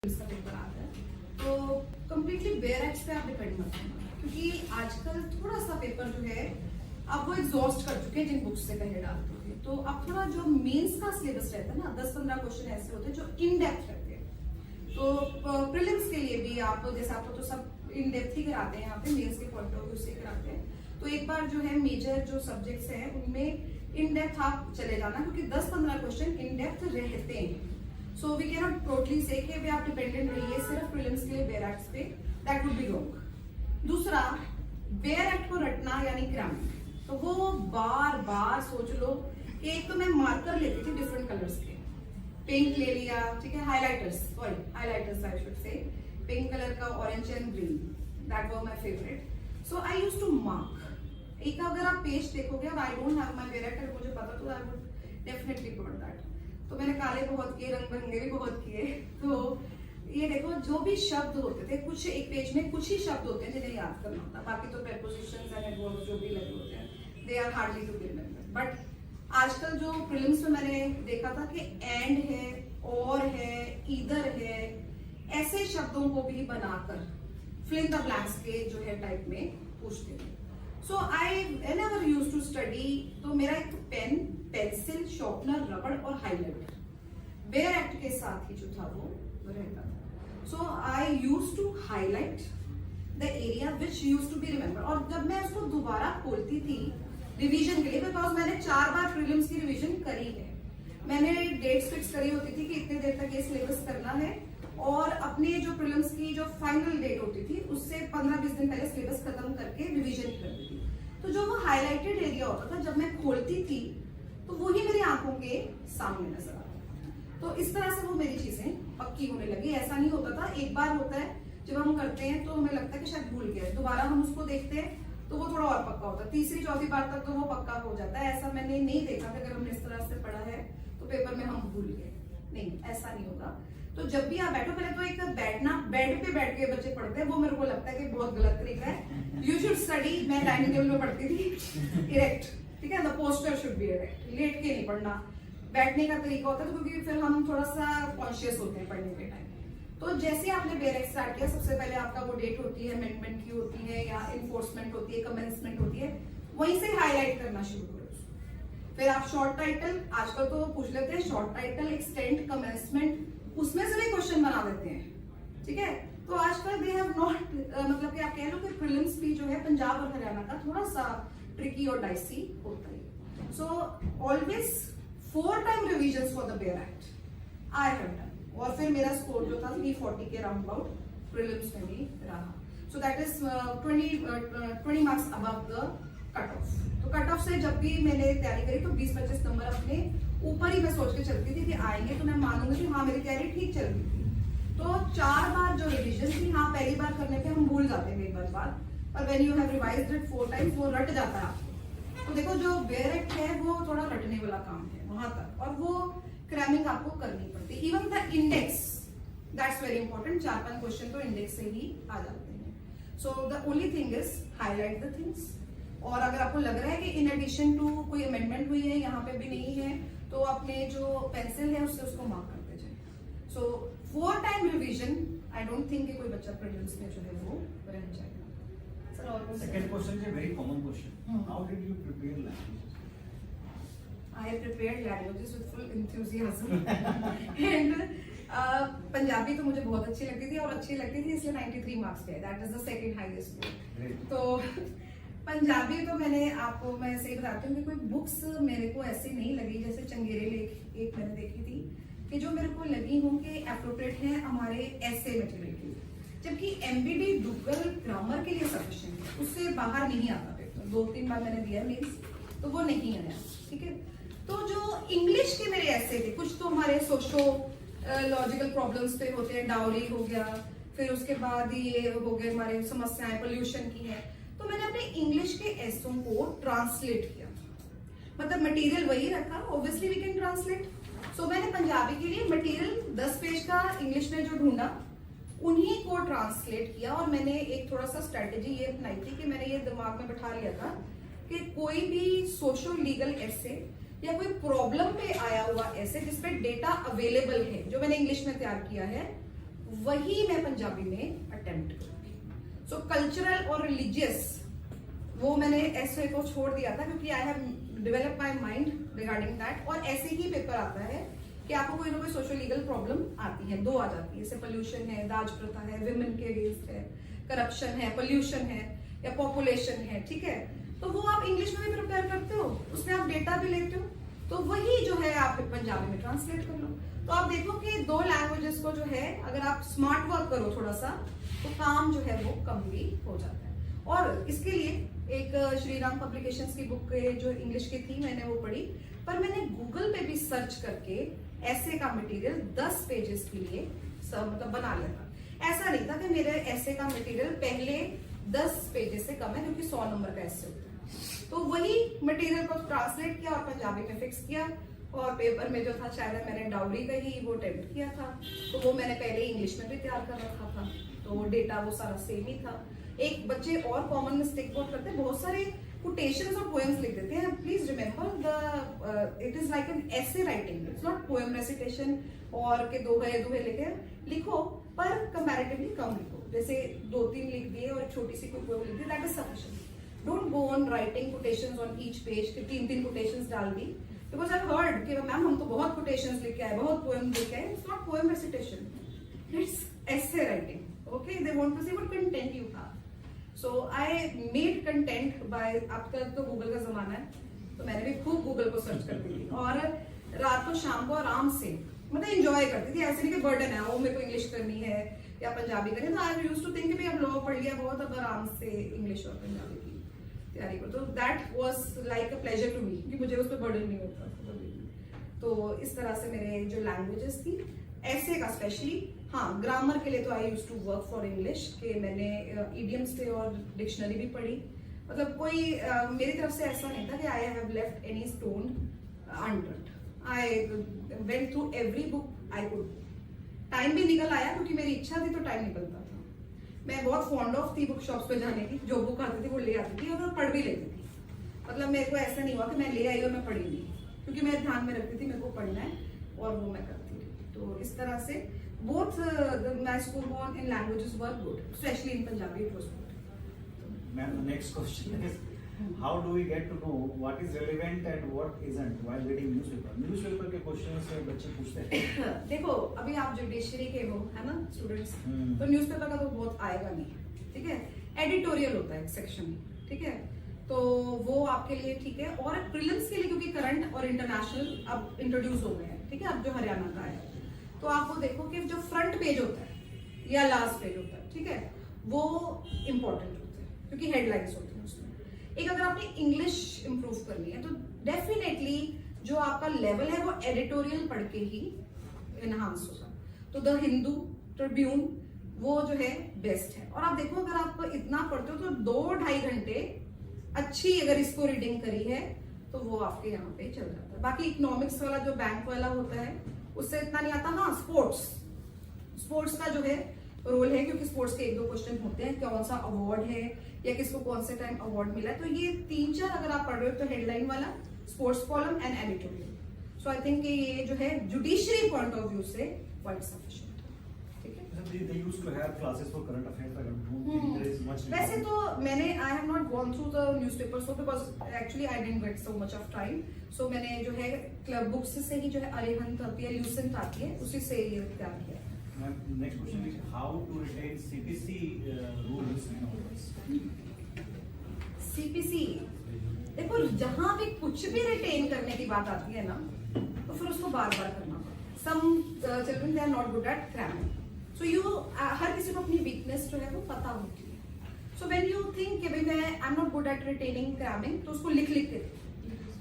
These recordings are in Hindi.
इसका पेपर आता है तो कम्प्लीटली बेयर एक्ट्स पे आप डिपेंड मत करना, क्योंकि आजकल थोड़ा सा पेपर जो है आप वो एग्जॉस्ट कर चुके हैं जिन बुक्स से पहले डालते थे। तो अब थोड़ा जो मेंस का सिलेबस रहता है ना, 10-15 क्वेश्चन ऐसे होते हैं जो इन डेप्थ रहते हैं। तो प्रीलिम्स के लिए भी आप जैसे आपको तो सब इन डेप्थ ही कराते हैं, यहाँ पे मेंस के पॉइंट ऑफ व्यू से कराते हैं। तो एक बार जो है मेजर जो सब्जेक्ट्स हैं उनमें इन डेप्थ आप चले जाना, क्योंकि 10-15 क्वेश्चन इन डेप्थ रहते हैं। So we can not totally say कि आप डिपेंडेंट रहिए सिर्फ प्रीलिम्स के लिए बेयर एक्ट्स पे, दैट वुड बी रॉन्ग। दूसरा, बेयर एक्ट को रटना यानी क्रैमिंग, तो वो बार बार सोच लो कि एक तो मैं मार्कर लेती थी डिफरेंट कलर्स के, पिंक ले लिया, ठीक है, highlighters I should say, pink colour का, orange and green, that was my favourite. So I used to mark. एक अगर आप पेज देखोगे, अब I don't have my bare act, मुझे पता तो आई वुड डेफिनेटली पढ़ दैट। तो मैंने काले बहुत किए, रंग बिरंगे भी बहुत किए। तो ये देखो जो भी शब्द होते थे, कुछ एक पेज में कुछ ही शब्द होते हैं जिन्हें याद करना होता है, बाकी तो प्रीपोजिशंस एंड एडवर्ब्स जो भी लगे होते हैं they are hardly to be remembered. But आजकल जो प्रीलिम्स में मैंने देखा था कि एंड है, और है, ईदर है, ऐसे शब्दों को भी बनाकर फिल इन द ब्लैंक्स के जो है टाइप में पूछते थे। So I never used to study. तो मेरा एक पेन, पेंसिल, शार्पनर, रबड़ और हाइलाइटर बेयर एक्ट के साथ ही जो था वो रहता था। So I used to highlight the area which used to be remember. और जब मैं उसको दोबारा खोलती थी रिवीजन के लिए, बिकॉज मैंने 4 बार प्रीलिम्स की रिवीजन करी है, मैंने डेट्स फिक्स करी होती थी कि इतने देर तक ये सिलेबस करना है, और अपने जो प्रीलिम्स की जो फाइनल डेट होती थी उससे 15-20 दिन पहले सिलेबस खत्म करके रिवीजन करती थी। तो जो वो हाईलाइटेड एरिया होता था, जब मैं खोलती थी तो वही मेरी आंखों के सामने नजर आता था। तो इस तरह से वो मेरी चीजें पक्की होने लगी। ऐसा नहीं होता था, एक बार होता है जब हम करते हैं तो हमें लगता है कि शायद भूल गया, दोबारा हम उसको देखते हैं तो वो थोड़ा और पक्का होता है, तीसरी-चौथी बार तक तो वो पक्का हो जाता है। ऐसा मैंने नहीं देखा कि अगर हमने इस तरह से पढ़ा है तो पेपर में हम भूल गए, नहीं, ऐसा नहीं होगा। तो जब भी आप बैठो, पहले तो एक बैठना, बेड पे बैठ के बच्चे पढ़ते हैं, वो मेरे को लगता है कि बहुत गलत तरीका है। यू शुड स्टडी, मैं डाइनिंग टेबल में पढ़ती थी इरेक्ट, ठीक है, the poster should be erect, late के नहीं पढ़ना। बैठने का तरीका होता है तो क्योंकि फिर हम थोड़ा सा कॉन्शियस होते हैं पढ़ने के टाइम। तो जैसे आपने बेयर एक्ट स्टार्ट किया, सबसे पहले आपका वो डेट होती है, अमेंडमेंट की होती है या इन्फोर्समेंट होती है, कमेंसमेंट होती है, वहीं से हाईलाइट करना शुरू करो। फिर आप शॉर्ट टाइटल, आजकल तो पूछ लेते हैं शॉर्ट टाइटल, एक्सटेंट, कमेंसमेंट, उसमें से भी क्वेश्चन बना देते हैं, ठीक है। तो आजकल दे हैव नॉट, मतलब कि आप कह लो कि प्रीलिम्स भी जो है पंजाब और हरियाणा का थोड़ा सा ट्रिकी और डाइसी होता है। So always 4 time revision for the bare act I have done, और फिर मेरा स्कोर जो था 340 के राउंड अबाउट प्रीलिम्स में भी रहा। So that is 20 marks above the cut off. तो कट ऑफ से जब भी मैंने तैयारी करी तो 20-25 नंबर अपने ऊपर ही मैं सोच के चलती थी कि आएंगे, तो मैं मानूंगी कि हाँ मेरी तैयारी ठीक चल रही थी। तो 4 बार जो रिवीजन थी, हाँ पहली बार करने पे हम भूल जाते हैं एक बार बाद, पर when you have revised it 4 times वो रट जाता है आपको। तो देखो जो बेयर एक्ट है वो थोड़ा रटने वाला काम है वहां तक, और वो क्रैमिंग आपको करनी पड़ती है। Even the index, that's very important, 4-5 question तो इंडेक्स से ही आ जाते हैं। So the only thing is highlight the things, और अगर आपको लग रहा है कि इन एडिशन टू कोई अमेंडमेंट हुई है, यहाँ पे भी नहीं है, तो अपने जो पेंसिल है उससे उसको मार्क करते जाए। सो 4 time revision, I don't think कि कोई बच्चा प्रीलिम्स में जो है वो रह जाएगा। सर और second question is a very common question, how did you prepare languages? I have prepared languages with full enthusiasm and Punjabi तो मुझे बहुत अच्छी लगती थी, और अच्छी लगती थी इसलिए 93 मार्क्स पे, that is the second highest. तो पंजाबी तो मैंने आपको, मैं सही बताती हूँ कि कोई बुक्स मेरे को ऐसी नहीं लगी, जैसे चंगेरे लेख एक मैंने देखी थी कि जो मेरे को लगी हूँ कि एप्रोप्रिएट है हमारे ऐसे मटेरियल के लिए, जबकि एमबीडी डुगल ग्रामर के लिए सफिशिएंट है, उससे बाहर नहीं आता पेपर। 2-3 बार मैंने दिया मीन्स, तो वो नहीं आया, ठीक है। तो जो इंग्लिश के मेरे ऐसे थे, कुछ तो हमारे सोशो लॉजिकल प्रॉब्लम्स पे होते हैं, डाउरी हो गया, फिर उसके बाद ये हो गए हमारे समस्याएं पोल्यूशन की है, तो मैंने अपने इंग्लिश के एसओ को ट्रांसलेट किया, मतलब मटेरियल वही रखा, ऑब्वियसली वी कैन ट्रांसलेट। सो मैंने पंजाबी के लिए मटेरियल 10 पेज का इंग्लिश में जो ढूंढा उन्हीं को ट्रांसलेट किया, और मैंने एक थोड़ा सा स्ट्रेटेजी ये अपनाई थी कि मैंने ये दिमाग में बैठा लिया था कि कोई भी सोशो लीगल ऐसे या कोई प्रॉब्लम पे आया हुआ ऐसे जिसपे डेटा अवेलेबल है, जो मैंने इंग्लिश में तैयार किया है, वही मैं पंजाबी में अटेम्प्ट करूंगी। सो कल्चरल और रिलीजियस वो मैंने ऐसे को छोड़ दिया था, क्योंकि I have develop my mind regarding that. और ऐसे ही पेपर आता है कि आपको कोई ना कोई सोशल लीगल प्रॉब्लम आती है, दो आ जाती है, जैसे पोल्यूशन है, दाज प्रथा है, विमेन के अगेंस्ट है, करप्शन है, पोल्यूशन है या पॉपुलेशन है, ठीक है। तो वो आप इंग्लिश में भी प्रिपेयर करते हो, उसमें आप डेटा भी लेते हो, तो वही जो है आप पंजाबी में ट्रांसलेट कर लो। तो आप देखो कि दो लैंग्वेजेस को जो है अगर आप स्मार्ट वर्क करो थोड़ा सा, तो काम जो है वो कम भी हो जाता है। और इसके लिए एक श्रीराम पब्लिकेशंस की बुक जो इंग्लिश की थी मैंने वो पढ़ी, पर मैंने गूगल पे भी सर्च करके ऐसे का मटेरियल 10 पेजेस के लिए मतलब बना लिया था। ऐसा नहीं था कि मेरे ऐसे का मटेरियल पहले 10 पेजेस से कम है, क्योंकि 100 नंबर का ऐसे होता है। तो वही मटेरियल को ट्रांसलेट किया और पंजाबी में फिक्स किया, और पेपर में जो था शायद मैंने डाउरी का ही वो अटेम्प्ट किया था, तो वो मैंने पहले इंग्लिश में भी तैयार कर रखा था, तो डेटा वो सारा सेम ही था। एक बच्चे और कॉमन मिस्टेक बहुत करते हैं, बहुत सारे कोटेशंस और पोएम्स लिख देते हैं। Please remember the it is like an essay writing, it's not poem recitation और के दोहे लेके लिखो, पर कंपैरेटिवली कम लिखो। जैसे 2-3 लिख दिए और एक छोटी सी कोई पोएम लिख दी, that is sufficient. Don't go on writing quotations on each page के 3-3 कोटेशंस डाल दी, बिकॉज आई हर्ड कि मैम हम तो बहुत कोटेशंस लिख के आए, बहुत पोएम लिख के आए। It's not poem recitation, it's essay writing. Okay, they want to see what content you have. So I made content by, अब तक तो गूगल का जमाना है, तो मैंने भी खूब गूगल को सर्च करती थी और रात को शाम को आराम से मतलब एंजॉय करती थी। ऐसे नहीं कि बर्डन है वो मेरे को इंग्लिश करनी है या पंजाबी करनी है, तो आई यूज्ड टू थिंक कि अब लॉ पढ़ लिया बहुत, अब आराम से इंग्लिश और पंजाबी की तैयारी करो। तो that was like a pleasure to me, कि मुझे उस पर बर्डन नहीं होता कभी। तो इस तरह से मेरे जो लैंग्वेजेस थी, ऐसे का स्पेशली, हाँ ग्रामर के लिए तो I used to work for English के मैंने इडियम्स पे और डिक्शनरी भी पढ़ी। मतलब कोई मेरी तरफ से ऐसा नहीं था कि I have left any stone untouched. I went through every book I could. Time भी निकल आया, क्योंकि मेरी इच्छा थी तो टाइम निकलता था। मैं बहुत फॉन्ड ऑफ थी बुक शॉप्स पे जाने की, जो बुक आती थी वो ले आती थी और पढ़ भी लेती थी। मतलब मेरे को ऐसा नहीं हुआ कि मैं ले आई और मैं पढ़ी नहीं, क्योंकि मैं ध्यान में रखती थी मेरे को पढ़ना है और वो मैं करती थी। तो इस तरह से both my school born in languages were good, especially in Punjabi it was good. Ma'am, the next question is, how do we get to know what is relevant and what isn't while reading newspaper? Newspaper के questions से बच्चे पूछते हैं। देखो अभी आप जुडिशरी के हो है ना स्टूडेंट्स, तो न्यूज़पेपर का तो बहुत आएगा नहीं, ठीक है। एडिटोरियल होता है एक सेक्शन, ठीक है, तो वो आपके लिए ठीक है। और प्रीलिम्स के लिए, क्योंकि करंट और इंटरनेशनल अब इंट्रोड्यूस हो गए हैं, ठीक है, अब जो हरियाणा का है, तो आप वो देखो कि जो फ्रंट पेज होता है या लास्ट पेज होता है, ठीक है, वो इंपॉर्टेंट होता है, क्योंकि हेडलाइंस होती है उसमें। एक अगर आपने इंग्लिश इंप्रूव करनी है, तो डेफिनेटली जो आपका लेवल है वो एडिटोरियल पढ़ के ही एनहांस होगा। तो द हिंदू, ट्रिब्यून, वो जो है बेस्ट है। और आप देखो अगर आप इतना पढ़ते हो तो 2-2.5 घंटे अच्छी अगर इसको रीडिंग करी है तो वो आपके यहाँ पे चल जाता है। बाकी इकोनॉमिक्स वाला जो बैंक वाला होता है उससे इतना नहीं आता। हाँ, स्पोर्ट्स का जो है रोल है, क्योंकि स्पोर्ट्स के 1-2 क्वेश्चन होते हैं, कौन सा अवार्ड है या किसको कौन से टाइम अवार्ड मिला है। तो ये 3-4 अगर आप पढ़ रहे हो तो हेडलाइन वाला, sports column and editorial. So I think ये जो है जुडिशरी पॉइंट ऑफ व्यू से क्वाइट सफिशिएंट है, ठीक है। They used to have classes for current affairs. I don't think there is much. वैसे तो मैंने I have not gone through the newspaper so because actually I didn't get so much of time. So मैंने जो है क्लब बुक्स से ही जो है अरिहंत आती है, ल्यूसेंट आती है, उसी से ये तैयार किया। Ma'am, next question is how to retain CPC rules and orders. CPC देखो, जहां भी कुछ भी रिटेन करने की बात आती है ना, तो फिर उसको बार बार करना पड़ता है। Some children they are not good at cramming, so you हर किसी को अपनी वीकनेस जो है वो पता होती है। सो व्हेन यू थिंक कि भाई मैं I am not good eight retaining cramming, तो उसको लिख के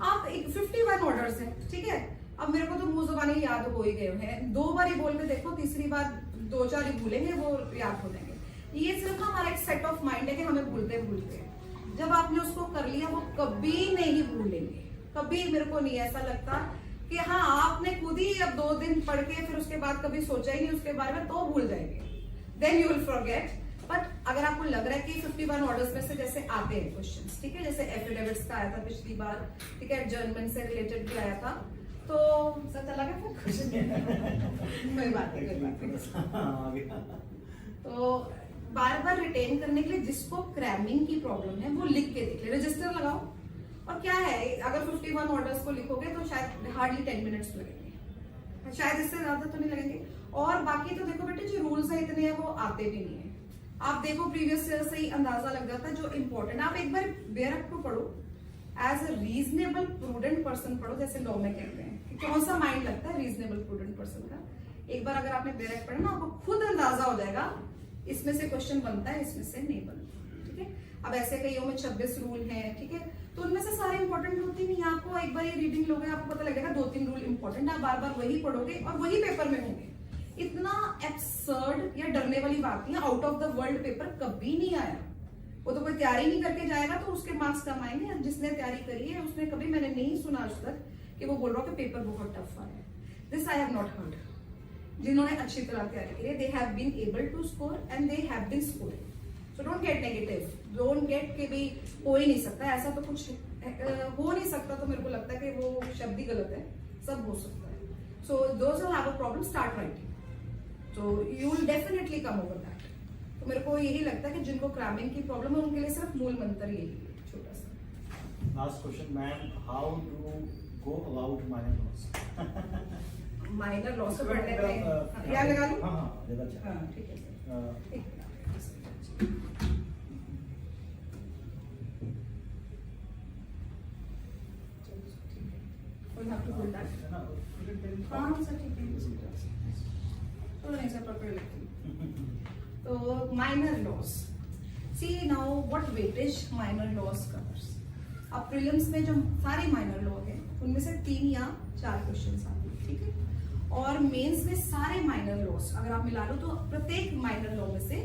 आप 51 ऑर्डर्स हैं, ठीक है। अब मेरे को तो मुंह ज़बानी याद हो ही गए हैं, 2 बार ही बोल के देखो, तीसरी बार 2-4 ही भूलेंगे, वो याद हो जाएंगे। ये सिर्फ हमारा एक सेट ऑफ माइंड है कि हमें भूलते हैं। जब आपने उसको कर लिया वो कभी नहीं भूलेंगे, कभी। मेरे को नहीं ऐसा लगता कि हाँ आपने खुद ही अब 2 दिन पढ़ के फिर उसके बाद कभी सोचा ही नहीं उसके बारे में, तो भूल जाएंगे, then you will forget. But अगर आपको लग रहा है कि 51 ऑर्डर्स में से जैसे आते हैं क्वेश्चंस, ठीक है, जैसे एफिडेविट्स का आया था पिछली बार, ठीक है, एडजर्नमेंट से रिलेटेड भी आया था, तो सर चला गया फिर कोई बात नहीं, कोई बात नहीं। तो बार बार रिटेन करने के लिए जिसको क्रैमिंग की प्रॉब्लम है वो लिख के देख ले, रजिस्टर लगाओ। और क्या है, अगर 51 ऑर्डर्स को लिखोगे तो शायद हार्डली 10 मिनट्स लगेंगे, शायद इससे ज्यादा तो नहीं लगेंगे। और बाकी तो देखो बेटे, जो रूल्स है इतने हैं वो आते भी नहीं है। आप देखो प्रीवियस ईयर से ही अंदाजा लग जाता है जो इंपॉर्टेंट। आप एक बार बेयर एक्ट को पढ़ो, as a reasonable prudent person पढ़ो, जैसे लॉ में कहते हैं कि कौन सा माइंड लगता है रीजनेबल प्रूडेंट पर्सन का। एक बार अगर आपने बेयर एक्ट पढ़ा ना, आपको खुद अंदाजा हो जाएगा इसमें से क्वेश्चन बनता है, इसमें से नहीं बनता। ठीक है, अब ऐसे कईयों में 26 रूल हैं, ठीक है, तो उनमें से सारे इंपॉर्टेंट होते नहीं। आपको एक बार ये रीडिंग लोगे आपको पता लगेगा 2-3 रूल इंपॉर्टेंट है, आप बार बार वही पढ़ोगे और वही पेपर में होंगे। इतना एब्सर्ड या डरने वाली बात नहीं है, out of the world paper कभी नहीं आया। वो तो कोई तैयारी नहीं करके जाएगा तो उसके मार्क्स कम आएंगे। जिसने तैयारी करी है उसने कभी, मैंने नहीं सुना आज तक कि वो बोल रहा कि पेपर बहुत टफ आया है। This I have not heard. जिन्होंने अच्छी तरह तैयारी की है, they have been able to score and they have been scoring. So don't get negative, don't get कि भाई हो ही नहीं सकता, ऐसा तो कुछ हो नहीं सकता। तो मेरे को लगता है कि वो शब्द ही गलत है, सब हो सकता है। So those who have a problem start writing, so you will definitely come over that। तो मेरे को यही लगता है कि जिनको क्रैमिंग की प्रॉब्लम है उनके लिए सिर्फ मूल मंत्र यही है, छोटा सा। Last question ma'am, how to go about minor laws? Minor laws को पढ़ने में क्या लगा लूं? हाँ ज्यादा अच्छा। हाँ ठीक है सर, एक we'll have to hold that। हाँ सर ठीक है, तो नहीं सर पकड़ लेती हूँ। तो minor laws, see now what weightage minor laws covers. अब प्रीलिम्स में जो सारे माइनर लॉ है उनमें से 3 या 4 क्वेश्चन आते हैं, ठीक है। और मेंस में सारे माइनर लॉस अगर आप मिला लो तो प्रत्येक माइनर लॉ में से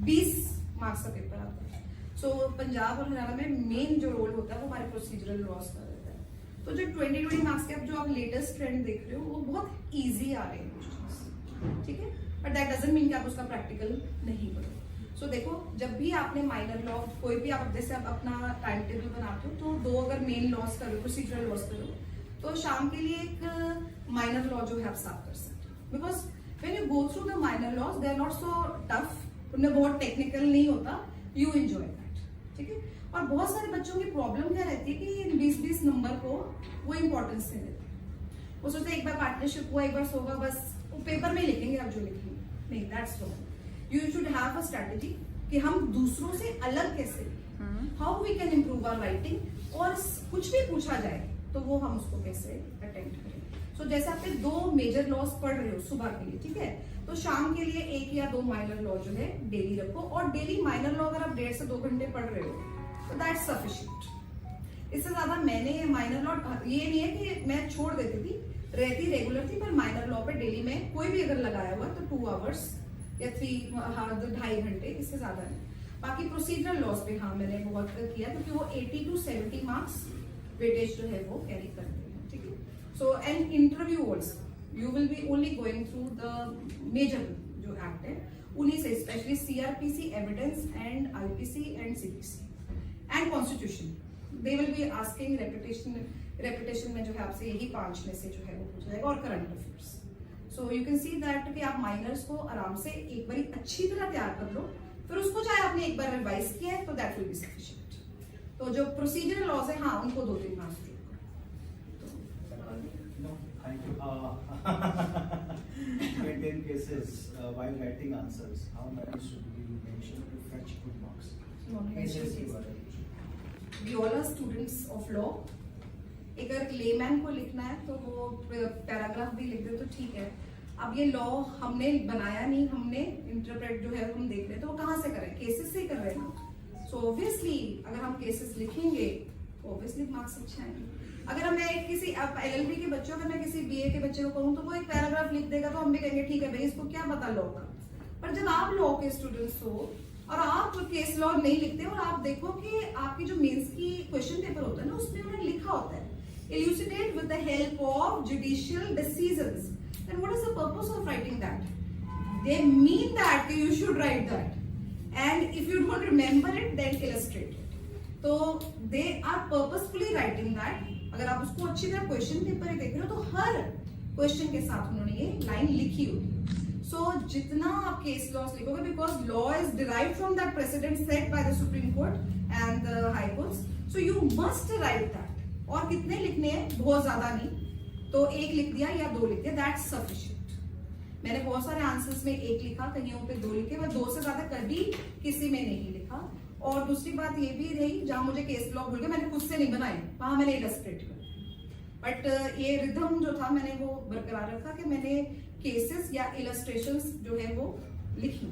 20 मार्क्स का पेपर आता है। सो पंजाब और हरियाणा में मेन जो रोल होता है वो हमारे प्रोसीजरल लॉस का रहता है। तो जो 20 मार्क्स के अब जो आप लेटेस्ट ट्रेंड देख रहे हो वो बहुत ईजी आ रहे हैं क्वेश्चंस, ठीक है, बट दैट डजंट मीन कि आप उसका प्रैक्टिकल नहीं करो। सो देखो, जब भी आपने माइनर लॉ कोई भी आप जैसे आप अपना टाइम टेबल बनाते हो तो 2 अगर मेन लॉस करो, प्रोसीजरल लॉस करो, तो शाम के लिए एक माइनर लॉ जो है आप साफ कर सकते हो। Because when you go through the minor laws they are not so tough, उनमें बहुत टेक्निकल नहीं होता, यू एंजॉय दैट, ठीक है। और बहुत सारे बच्चों की प्रॉब्लम क्या रहती है कि 20-20 नंबर को वो इंपॉर्टेंस नहीं देते। वो सोचते एक बार पार्टनरशिप हुआ, एक बार सोगा, बस वो पेपर में लिखेंगे आप जो लिखेंगे। नहीं, that's wrong. You should have a strategy कि हम दूसरों से अलग कैसे, how we can improve our writing, और कुछ भी पूछा जाए तो वो हम उसको कैसे अटेम्प्ट करें। सो जैसे आपने 2 मेजर लॉस पढ़ रहे हो सुबह के लिए, ठीक है, तो शाम के लिए 1 या 2 माइनर लॉ जो है डेली रखो। और डेली माइनर लॉ अगर आप 1.5 से 2 घंटे पढ़ रहे हो तो दैट्स सफिशिएंट। इससे ज्यादा मैंने माइनर लॉ, ये नहीं है कि मैं छोड़ देती थी, रहती रेगुलर थी, पर माइनर लॉ पे डेली में कोई भी अगर लगाया हुआ तो 2 आवर्स या 2.5 घंटे, इससे ज्यादा नहीं। बाकी प्रोसीजरल लॉस पे हाँ मैंने बहुत किया, क्योंकि वो 80 to 70 मार्क्स वेटेज जो है वो कैरी करते हैं, ठीक है। So and interview also you will be only going through the major जो एक्ट है उन्हीं से, specially CRPC, evidence and IPC and CPC and constitution. They will be asking reputation में जो है आपसे यही 5 में से जो है वो पूछा जाएगा, और current affairs. So you can see that कि आप माइनर्स को आराम से एक बार अच्छी तरह तैयार कर लो, फिर उसको चाहे आपने एक बार रिवाइज किया है तो दैट विल बी सफिशिएंट। तो जो प्रोसीजरल लॉस है हाँ उनको 2-3 मार्क्स जो Thank you. In 10 cases, while writing answers, how many should we mention to fetch good marks? We all are students of law। अगर लेमैन को लिखना है तो वो पैराग्राफ भी लिख दे तो ठीक है। अब ये लॉ हमने बनाया नहीं, हमने इंटरप्रेट जो है हम देख रहे हैं, तो वो कहाँ से करें, केसेस से कर रहे हैं ना। सो ऑब्वियसली अगर हम केसेस लिखेंगे तो ऑब्वियसली मार्क्स अच्छे आएंगे। अगर मैं किसी LLB के बच्चों, अगर मैं किसी BA के बच्चे को कहूँ तो वो एक पैराग्राफ लिख देगा तो हम भी कहेंगे ठीक है भाई इसको क्या पता लॉ का। पर जब आप लॉ के स्टूडेंट्स हो और आप केस लॉ नहीं लिखते और आप देखो कि आपकी जो मेंस की क्वेश्चन पेपर होता है ना उसमें उन्होंने लिखा होता है elucidate with the help of judicial decisions, then what is the purpose of writing that? They mean that you should write that, and if you don't remember it then illustrate it. So they are purposefully writing that अगर आप उसको अच्छी तरह क्वेश्चन पेपर ही देख रहे हो तो हर क्वेश्चन के साथ उन्होंने ये लाइन लिखी होगी। सो जितना आप केस लॉस लिखोगे, because law is derived from that president set by the supreme court and the high courts, so you must write that. और कितने लिखने हैं, बहुत ज्यादा नहीं, तो एक लिख दिया या दो लिख दिया, दैट्स सफिशिएंट। मैंने बहुत सारे आंसर्स में एक लिखा, कहीं पे दो लिखे, मैं 2 से ज्यादा कभी किसी में नहीं लिखा। और दूसरी बात ये भी रही, जहां मुझे केस लॉ भूल गए, मैंने खुद से नहीं बनाए, वहां मैंने इलस्ट्रेट किया। बट ये रिदम जो था मैंने वो बरकरार रखा कि मैंने केसेस या इलस्ट्रेशंस जो है वो लिखी।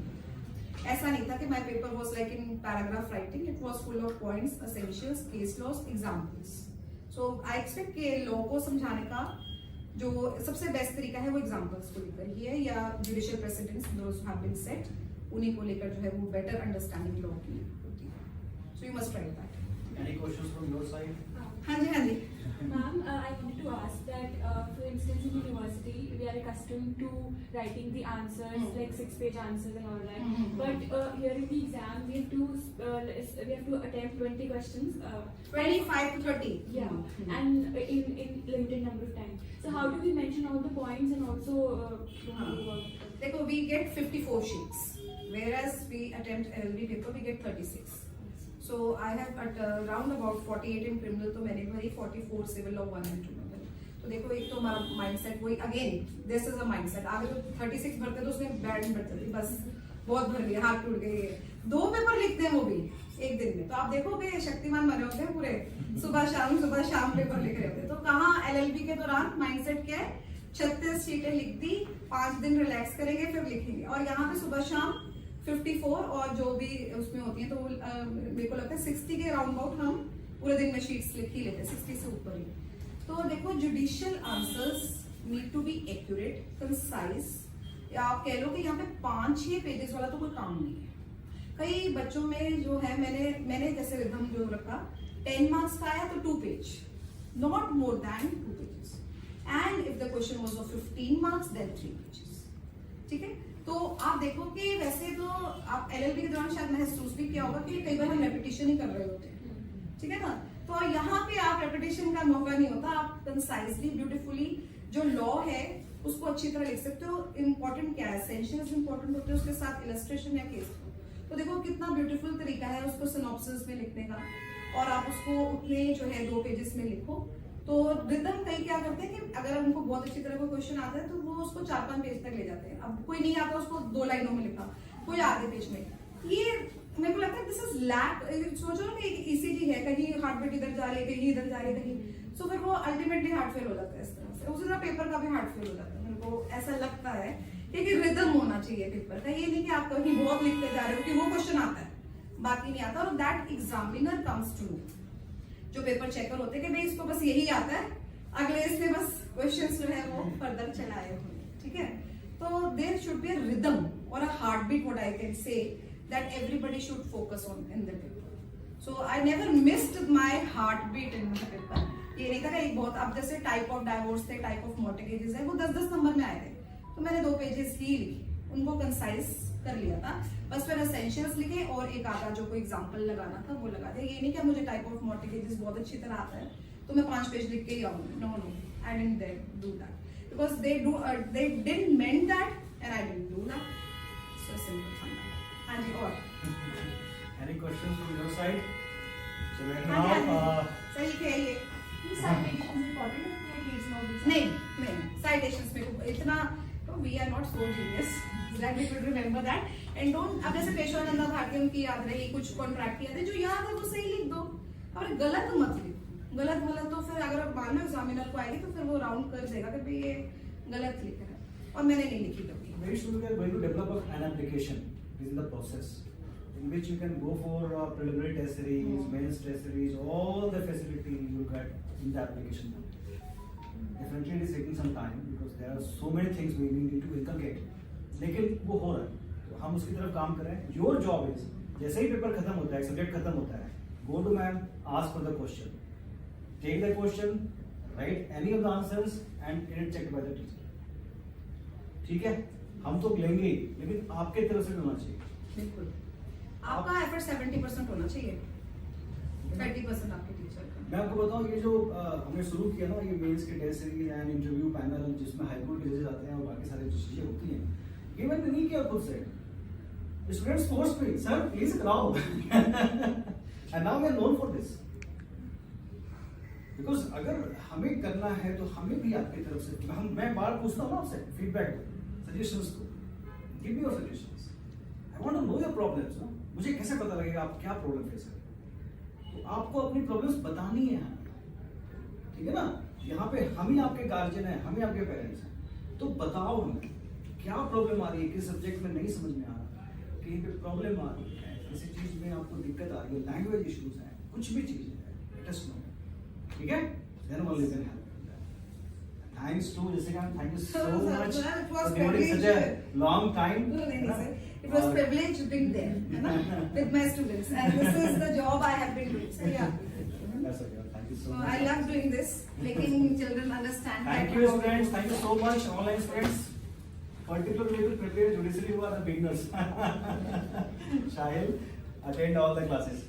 ऐसा नहीं था कि my paper was like in paragraph writing, it was full of points, essentials, case laws, examples. So I expect कि लॉ को समझाने का जो सबसे बेस्ट तरीका है वो एग्जांपल्स को लेकर ही है, या judicial precedents those have been set, उन्हीं को लेकर जो है वो बेटर अंडरस्टैंडिंग लॉ की होती है। So you must try that. Any questions from your side? हाँ जी, हाँ जी। Ma'am, I wanted to ask that, for instance, in university, we are accustomed to writing the answers, like 6-page answers and all that. But here in the exam, we have to attempt 20 questions. 25 to 30. Yeah, and in limited number of time. So how do we mention all the points and also देखो, we get 54 sheets, whereas we attempt LLB paper, we get 36. So I have at around about 48 in criminal, तो मैंने भरी 44 सिविल लॉ 1 and 2 में। तो देखो, एक तो हमारा माइंडसेट वही, again this is a mindset. आगे तो 36 भरते तो उसमें बैड बढ़ जाती, बस बहुत भर लिया, हाथ टूट गए। 2 पेपर लिखते हैं वो भी एक दिन में, तो आप देखोगे शक्तिमान बने होते हैं पूरे, सुबह शाम पेपर लिख रहे होते हैं। तो कहाँ LLB के दौरान माइंडसेट क्या है, 36 शीटें लिख दी, 5 दिन रिलैक्स करेंगे फिर लिखेंगे। और यहाँ पे सुबह शाम 54 और जो भी उसमें होती है, तो मेरे को लगता है 60 के राउंड अबाउट हम पूरे दिन में शीट्स लिख ही लेते हैं, 60 से ऊपर ही। तो देखो, judicial answers need to be accurate, concise, या आप कह लो कि यहाँ पे 5-6 पेजेस वाला तो कोई काम नहीं है। कई बच्चों में जो है, मैंने जैसे रिदम जो रखा, 10 मार्क्स का आया तो 2 page, not more than 2 pages, and if the question was of 15 marks then 3 pages. ठीक है, तो आप देखो कि वैसे तो आप LLB के दौरान शायद महसूस भी किया होगा कि कई बार हम रेपिटेशन ही कर रहे होते हैं, ठीक है ना। तो यहाँ पे आप रेपिटेशन का मौका नहीं होता, आप कंसाइजली, ब्यूटीफुली जो लॉ है उसको अच्छी तरह लिख सकते हो। इम्पोर्टेंट क्या है, एसेंशियल्स इम्पोर्टेंट होते हैं, उसके साथ इलस्ट्रेशन या केस। तो देखो कितना ब्यूटीफुल तरीका है उसको सिनॉप्सिस में लिखने का, और आप उसको उतने जो है 2 पेजेस में लिखो। तो रिदम कई क्या करते हैं कि अगर उनको बहुत अच्छी तरह कोई क्वेश्चन आता है तो वो उसको 4-5 पेज तक ले जाते हैं। अब कोई नहीं आता, उसको 2 लाइनों में लिखा, कोई आधे पेज में। ये मेरे को लगता है दिस इज लैक। सोचो ना कि ECG है, कहीं हार्ट बीट इधर जा रही है, कहीं इधर जा रही है, कहीं, सो फिर वो अल्टीमेटली हार्ट फेल हो जाता है। इस तरह से उसी तरह पेपर का भी हार्ट फेल हो जाता है। मेरे को ऐसा लगता है कि रिदम होना चाहिए पेपर का, ये नहीं कि आप कहीं बहुत लिखते जा रहे हो कि वो क्वेश्चन आता है बाकी नहीं आता। और that examiner comes to know, जो पेपर चेकर होते हैं कि भाई इसको बस यही आता है, अगले इसने बस क्वेश्चंस जो है वो फर्दर चलाए हुए, ठीक है। तो there should be a rhythm और a heart beat, what I can say that everybody should focus on in the paper. So I never missed my heart beat in the paper. ये नहीं था कि एक बहुत, अब जैसे टाइप ऑफ डाइवोर्स थे, टाइप ऑफ मॉर्टिगेजेस है, वो 10-10 नंबर में आए थे, तो मैंने 2 पेजेस ही लिखे, उनको कंसाइज कर लिया था बस। फिर एसेंशियल्स लिखे और एक आधा जो कोई एग्जांपल लगाना था वो लगा दिया। ये नहीं कि मुझे टाइप ऑफ मॉर्टिगेजेस बहुत अच्छी तरह आता है तो मैं 5 पेज लिख के ही आऊंगी, no, I didn't do that, because they didn't meant that and I didn't do that. So simple था। हाँ जी, और any questions from your side? So right हाँ जी, नाउ सही कहिए। citations important है case law में? नहीं, साइटेशंस में इतना, we are not so genius that we should remember that and don't. अब जैसे पेशवानंदा भारती उनकी याद रही, कुछ कॉन्ट्रैक्ट याद है, जो याद है वो सही लिख दो, और गलत मत लिखो। गलत तो फिर अगर मान लो एग्जामिनर को आएगी तो फिर वो राउंड कर देगा कि भाई ये गलत लिखा है, और मैंने नहीं लिखी कभी। very soon we are going to develop an application. This is the process in which you can go for preliminary test series, mains test series, all the facility you get in the application. Definitely it is taking some time because there are so many things we need to inculcate. लेकिन वो हो रहा है, तो हम उसकी तरफ काम कर रहे हैं। Your job is, जैसे ही पेपर खत्म होता है, सब्जेक्ट खत्म होता है, go to ma'am, ask for the question, take the question, write any of the answers and get it checked by the teacher. ठीक है, हम तो लेंगे ही, लेकिन आपके तरफ से भी होना चाहिए। बिल्कुल, आपका एफर्ट 70% होना चाहिए। 30% आपके टीचर का। मैं आपको बताऊं ये जो हमने शुरू किया ना ये मेंस के test series and interview panel जिसमें हाईकोर्ट के जजेस आते हैं और बाकी सारी जो चीजें होती हैं, ये मैंने नहीं किया खुद से। Students force me, sir please कराओ। And now we are known for this. Because अगर हमें करना है तो हमें भी आपकी तरफ से मैं बार पूछता हूँ ना आपसे फीडबैक सजेशंस को, give me your suggestions, I want to know your problems. ना मुझे कैसे पता लगेगा आप क्या प्रॉब्लम फेस करें, तो आपको अपनी प्रॉब्लम्स बतानी है, ठीक है ना। यहाँ पे हम ही आपके गार्जियन हैं, हम ही आपके पेरेंट्स हैं, तो बताओ हमें क्या प्रॉब्लम आ रही है, किस सब्जेक्ट में नहीं समझ में आ रहा, कहीं पे प्रॉब्लम आ रही है, किसी चीज में आपको दिक्कत आ रही है, लैंग्वेज इश्यूज हैं, कुछ भी चीज है, लेट अस नो, ठीक है। Then only can help. Thanks to Jessica, thank you so much it was for devoting such a long time. No, नहीं, sir. It was privilege being there, है ना, with my students, and this is the job I have been doing. So yeah, That's okay. Thank you so much. I love doing this, making children understand. Thank you, students. Thank you so much, online students. Particularly to prepare judiciary who are the beginners. Shahil, attend all the classes.